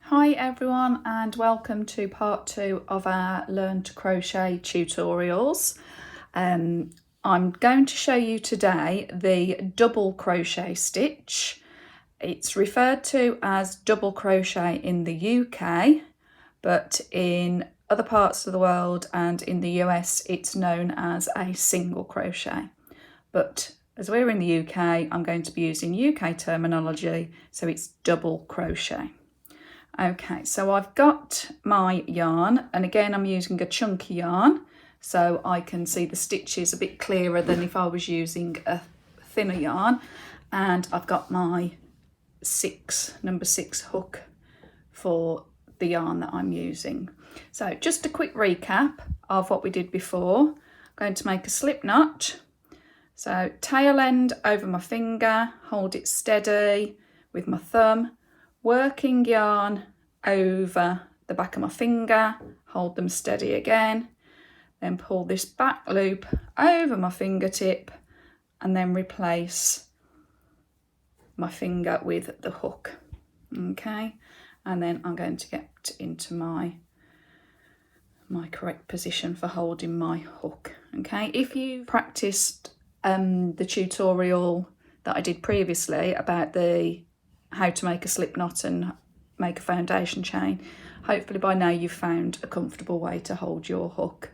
Hi everyone, and welcome to part 2 of our Learn to Crochet tutorials. I'm going to show you today the double crochet stitch. It's referred to as double crochet in the UK, but in other parts of the world and in the US it's known as a single crochet. But as we're in the UK, I'm going to be using UK terminology, so it's double crochet. Okay, so I've got my yarn, and again I'm using a chunky yarn so I can see the stitches a bit clearer than if I was using a thinner yarn, and I've got my number 6 hook for the yarn that I'm using. So just a quick recap of what we did before. I'm going to make a slip knot. So tail end over my finger, hold it steady with my thumb, working yarn over the back of my finger, hold them steady again, then pull this back loop over my fingertip and then replace my finger with the hook. Okay, and then I'm going to get into my correct position for holding my hook. Okay, if you practiced the tutorial that I did previously about how to make a slip knot and make a foundation chain, hopefully by now you've found a comfortable way to hold your hook.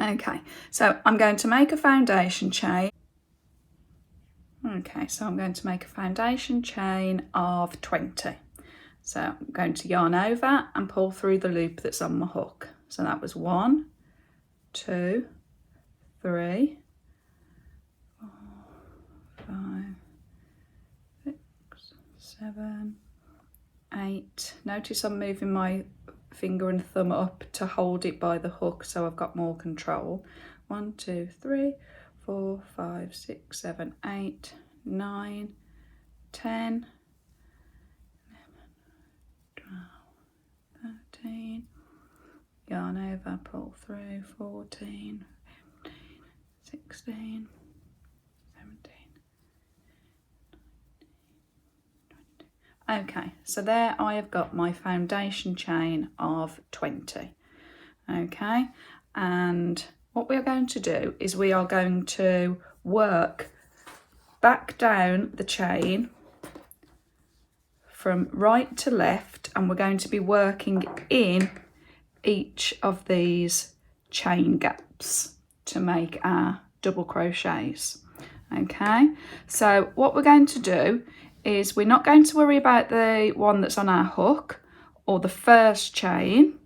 Okay, so I'm going to make a foundation chain. Okay, so I'm going to make a foundation chain of 20. So I'm going to yarn over and pull through the loop that's on my hook. So that was 1, 2, 3, 4, 5, 6, 7, 8. Notice I'm moving my finger and thumb up to hold it by the hook so I've got more control. 1, 2, 3, 4, 5, 6, 7, 8, 9, 10, 11, 12, 13. Yarn over, pull through, 14, 15, 16, 17. Okay, so there I have got my foundation chain of 20. Okay, and what we are going to do is we are going to work back down the chain from right to left, and we're going to be working in each of these chain gaps to make our double crochets. Okay, so what we're going to do is we're not going to worry about the one that's on our hook or the first chain.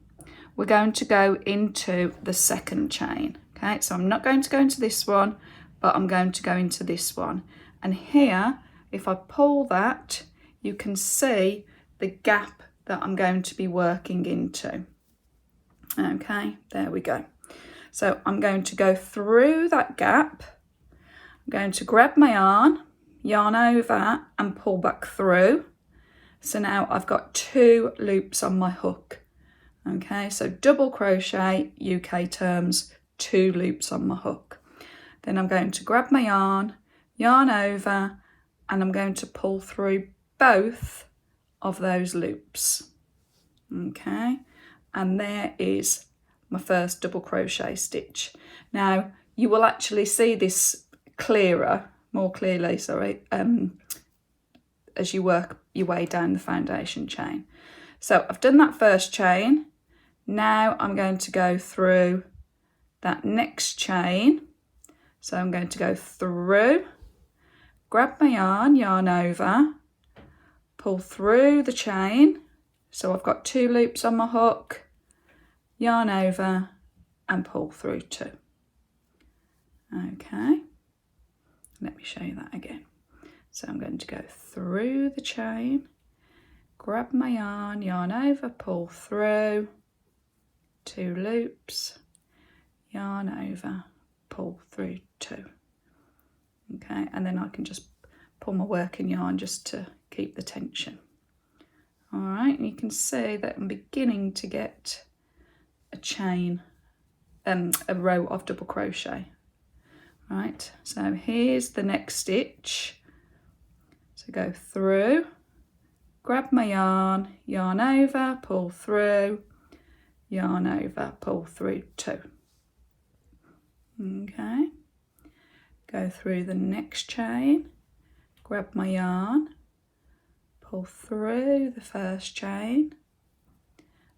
We're going to go into the second chain. Okay, so I'm not going to go into this one, but I'm going to go into this one. And here, if I pull that, you can see the gap that I'm going to be working into. Okay, there we go. So I'm going to go through that gap. I'm going to grab my yarn over and pull back through. So now I've got 2 loops on my hook. Okay, so double crochet, UK terms, 2 loops on my hook. Then I'm going to grab my yarn over, and I'm going to pull through both of those loops. Okay, and there is my first double crochet stitch. Now you will actually see this more clearly, as you work your way down the foundation chain. So I've done that first chain. Now I'm going to go through that next chain. So I'm going to go through, grab my yarn over, pull through the chain. So I've got 2 loops on my hook, yarn over and pull through 2. Okay, let me show you that again. So I'm going to go through the chain, grab my yarn over, pull through, 2 loops, yarn over, pull through 2. Okay, and then I can just pull my working yarn just to keep the tension. All right, and you can see that I'm beginning to get a chain, a row of double crochet. Right, so here's the next stitch. So go through, grab my yarn over, pull through, yarn over, pull through 2. Okay, go through the next chain, grab my yarn, pull through the first chain.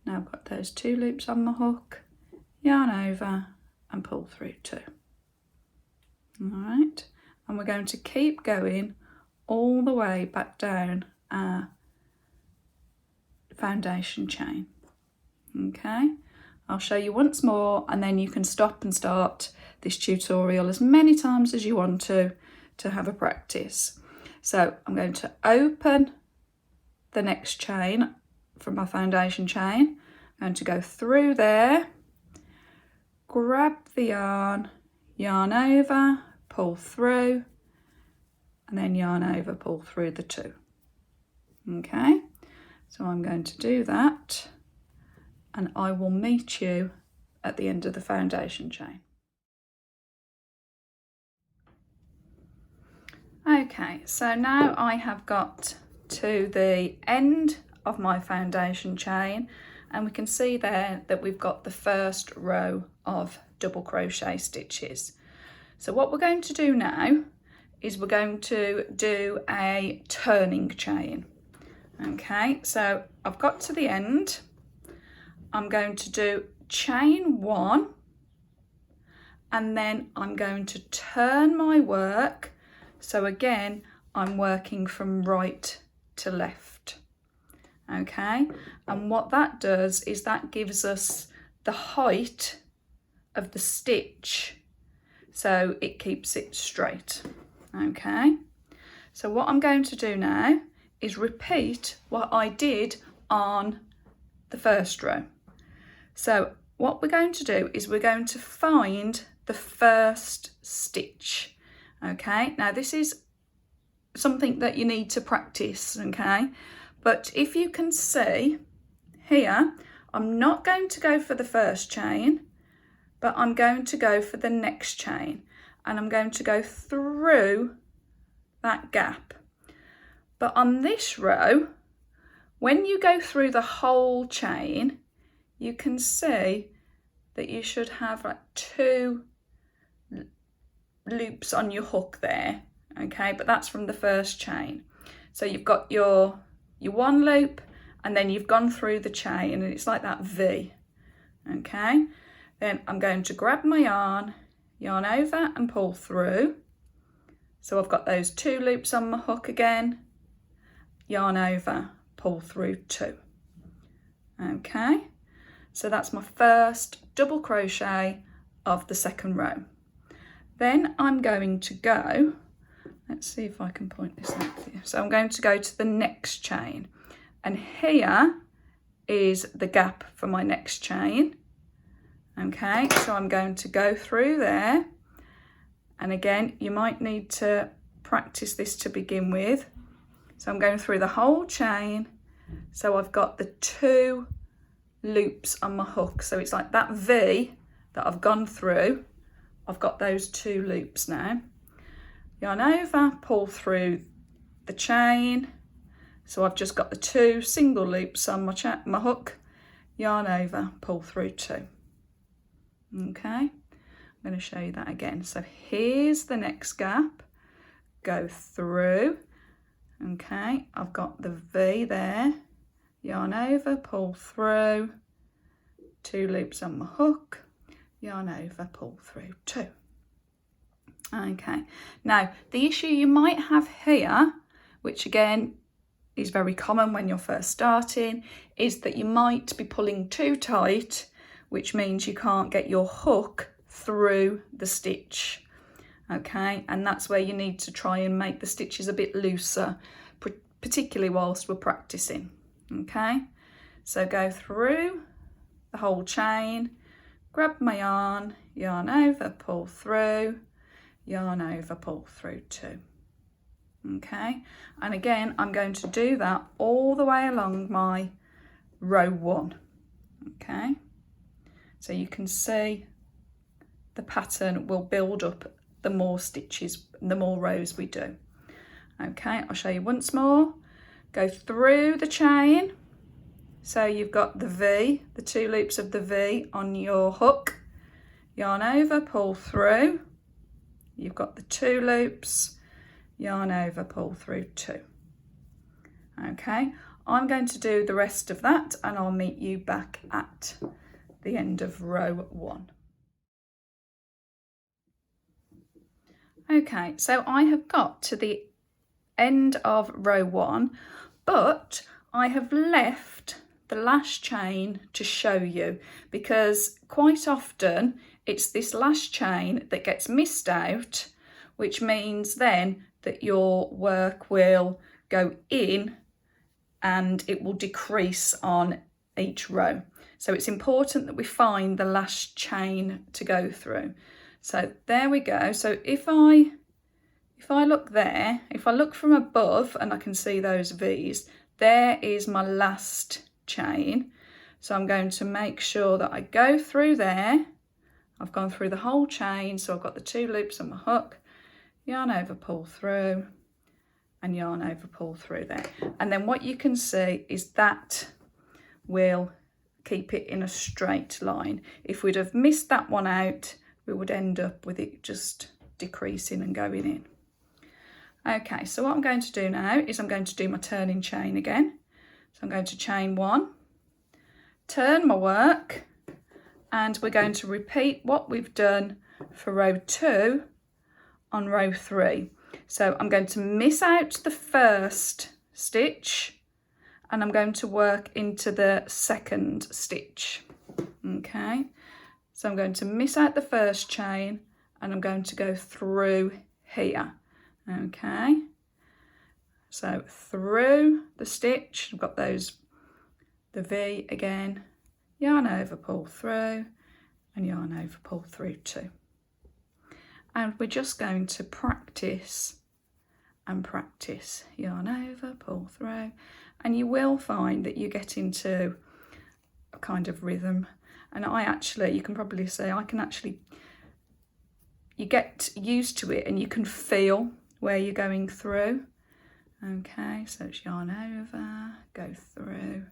Now I've got those 2 loops on my hook, yarn over and pull through 2. All right, and we're going to keep going all the way back down our foundation chain. Okay, I'll show you once more and then you can stop and start this tutorial as many times as you want to have a practice. So I'm going to open the next chain from my foundation chain. I'm going to go through there, grab the yarn over, pull through, and then yarn over, pull through the 2. Okay, so I'm going to do that and I will meet you at the end of the foundation chain. Okay, so now I have got to the end of my foundation chain and we can see there that we've got the first row of double crochet stitches. So what we're going to do now is we're going to do a turning chain. Okay, so I've got to the end. I'm going to do chain 1 and then I'm going to turn my work. So again, I'm working from right to left. Okay, and what that does is that gives us the height of the stitch, so it keeps it straight. Okay, so what I'm going to do now is repeat what I did on the first row. So what we're going to do is we're going to find the first stitch. Okay, now this is something that you need to practice, okay, but if you can see here, I'm not going to go for the first chain, but I'm going to go for the next chain and I'm going to go through that gap. But on this row, when you go through the whole chain, you can see that you should have like 2 loops on your hook there, okay, but that's from the first chain. So you've got your 1 loop and then you've gone through the chain and it's like that V. Okay, then I'm going to grab my yarn over and pull through. So I've got those 2 loops on my hook again, yarn over, pull through 2. Okay, so that's my first double crochet of the second row. Then I'm going to go, let's see if I can point this out for you. So I'm going to go to the next chain and here is the gap for my next chain. Okay, so I'm going to go through there and again you might need to practice this to begin with. So I'm going through the whole chain, so I've got the 2 loops on my hook, so it's like that V that I've gone through. I've got those 2 loops now. Yarn over, pull through the chain, so I've just got the 2 single loops on my hook, yarn over, pull through 2. Okay, I'm going to show you that again. So here's the next gap, go through. Okay, I've got the V there, yarn over, pull through, 2 loops on my hook, yarn over, pull through 2. Okay, now the issue you might have here, which again is very common when you're first starting, is that you might be pulling too tight, which means you can't get your hook through the stitch. Okay, and that's where you need to try and make the stitches a bit looser, particularly whilst we're practicing. Okay, so go through the whole chain, grab my yarn over, pull through, yarn over, pull through 2. Okay, and again I'm going to do that all the way along my row 1. Okay, so you can see the pattern will build up the more stitches, the more rows we do. Okay, I'll show you once more. go through the chain. So you've got the V, the 2 loops of the V on your hook, yarn over, pull through. You've got the 2 loops, yarn over, pull through 2. Okay, I'm going to do the rest of that and I'll meet you back at the end of row 1. Okay, so I have got to the end of row 1, but I have left the last chain to show you, because quite often it's this last chain that gets missed out, which means then that your work will go in and it will decrease on each row. So it's important that we find the last chain to go through. So there we go. So if I look there, if I look from above and I can see those V's, there is my last chain. So I'm going to make sure that I go through there. I've gone through the whole chain, so I've got the 2 loops on my hook, yarn over, pull through, and yarn over, pull through there. And then what you can see is that will keep it in a straight line. If we'd have missed that one out, we would end up with it just decreasing and going in. Okay, so what I'm going to do now is I'm going to do my turning chain again. So I'm going to chain 1, turn my work, and we're going to repeat what we've done for row 2 on row 3. So I'm going to miss out the first stitch and I'm going to work into the second stitch. Okay, so I'm going to miss out the first chain and I'm going to go through here. Okay, so through the stitch, I've got the V again, yarn over, pull through, and yarn over, pull through 2. And we're just going to practice and practice, yarn over, pull through, and you will find that you get into a kind of rhythm. And you can probably say, you get used to it and you can feel where you're going through. Okay, so it's yarn over, go through,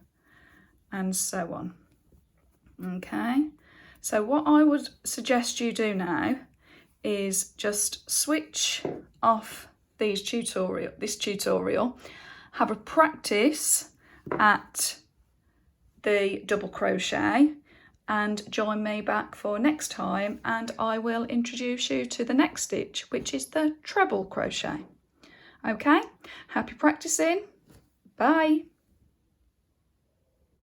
and so on. Okay, so what I would suggest you do now is just switch off this tutorial, have a practice at the double crochet, and join me back for next time, and I will introduce you to the next stitch, which is the treble crochet. Okay, happy practicing. Bye.